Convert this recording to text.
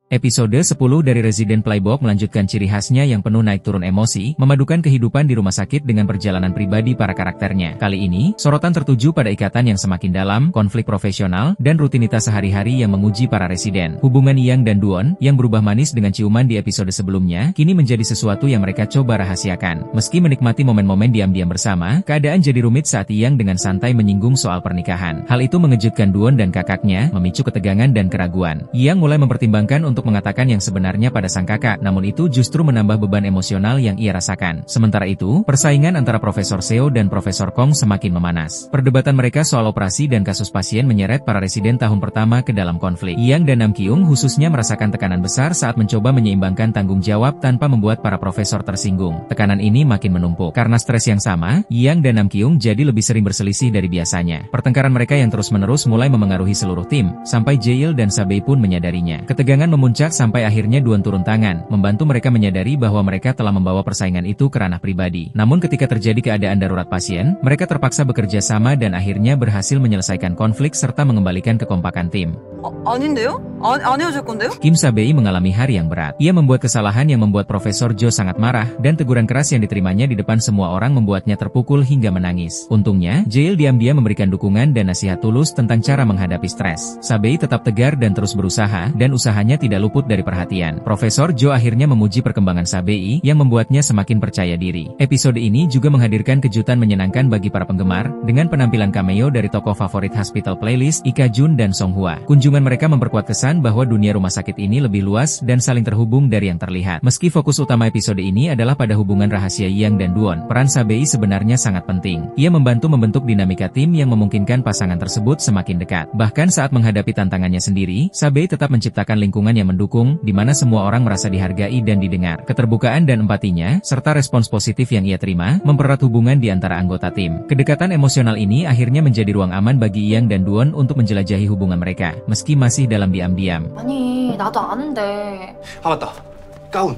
Episode 10 dari Resident Playbook melanjutkan ciri khasnya yang penuh naik turun emosi, memadukan kehidupan di rumah sakit dengan perjalanan pribadi para karakternya. Kali ini, sorotan tertuju pada ikatan yang semakin dalam, konflik profesional, dan rutinitas sehari-hari yang menguji para residen. Hubungan Yang dan Duon, yang berubah manis dengan ciuman di episode sebelumnya, kini menjadi sesuatu yang mereka coba rahasiakan. Meski menikmati momen-momen diam-diam bersama, keadaan jadi rumit saat Yang dengan santai menyinggung soal pernikahan. Hal itu mengejutkan Duon dan kakaknya, memicu ketegangan dan keraguan. Yang mulai mempertimbangkan untuk mengatakan yang sebenarnya pada sang kakak, namun itu justru menambah beban emosional yang ia rasakan. Sementara itu, persaingan antara Profesor Seo dan Profesor Kong semakin memanas. Perdebatan mereka soal operasi dan kasus pasien menyeret para residen tahun pertama ke dalam konflik. Yang dan Nam Kyung khususnya merasakan tekanan besar saat mencoba menyeimbangkan tanggung jawab tanpa membuat para profesor tersinggung. Tekanan ini makin menumpuk. Karena stres yang sama, Yang dan Nam Kyung jadi lebih sering berselisih dari biasanya. Pertengkaran mereka yang terus-menerus mulai memengaruhi seluruh tim, sampai Jaeil dan Sabei pun menyadarinya. Ketegangan memuncak sampai akhirnya Duon turun tangan, membantu mereka menyadari bahwa mereka telah membawa persaingan itu ke ranah pribadi. Namun ketika terjadi keadaan darurat pasien, mereka terpaksa bekerja sama dan akhirnya berhasil menyelesaikan konflik serta mengembalikan kekompakan tim. 아닌데요? 안 헤어질 건데요? Kim Sabei mengalami hari yang berat. Ia membuat kesalahan yang membuat Profesor Jo sangat marah, dan teguran keras yang diterimanya di depan semua orang membuatnya terpukul hingga menangis. Untungnya, Jaeil diam-diam memberikan dukungan dan nasihat tulus tentang cara menghadapi stres. Sabei tetap tegar dan terus berusaha, dan usahanya tidak luput dari perhatian. Profesor Jo akhirnya memuji perkembangan Sabei, yang membuatnya semakin percaya diri. Episode ini juga menghadirkan kejutan menyenangkan bagi para penggemar, dengan penampilan cameo dari tokoh favorit Hospital Playlist, Ika Jun dan Song Hwa. Kunjungan mereka memperkuat kesan bahwa dunia rumah sakit ini lebih luas dan saling terhubung dari yang terlihat. Meski fokus utama episode ini adalah pada hubungan rahasia Yang dan Duon, peran Sabei sebenarnya sangat penting. Ia membantu membentuk dinamika tim yang memungkinkan pasangan tersebut semakin dekat. Bahkan saat menghadapi tantangannya sendiri, Sabei tetap menciptakan lingkungan yang mendukung, di mana semua orang merasa dihargai dan didengar. Keterbukaan dan empatinya, serta respons positif yang ia terima, mempererat hubungan di antara anggota tim. Kedekatan emosional ini akhirnya menjadi ruang aman bagi Yang dan Duon untuk menjelajahi hubungan mereka, meski masih dalam diam-diam. 아니, 나도 아는데. 아 맞다, 가운.